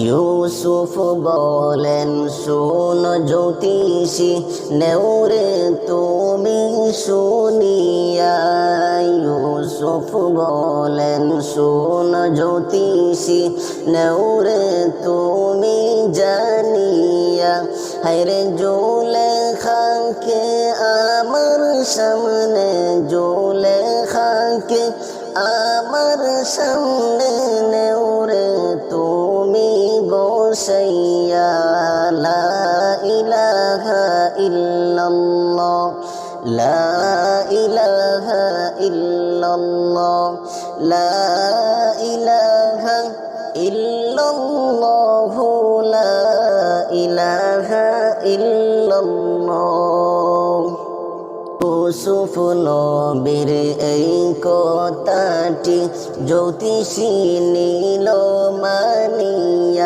ইউসুফ বলেন শোন জ্যোতিষী নেউরে তুমি শুনিয়া। ইউসুফ বলেন শোন জ্যোতিষী নেউরে তুমি জানিয়া। হায়রে জুলেখাকে আমার সামনে, জুলেখাকে আমার সামনে নেউরে তুমি বসাইয়া। লা ইলাহা ইল্লাল্লাহ, লা ইলাহা ইল্লাল্লাহ, লা ইলাহা ইল্লাল্লাহ, লা ইলাহা ইল্লাল্লাহ। ইউসুফ নবীর এই কথাটি জ্যোতিষী নিল মানিয়া।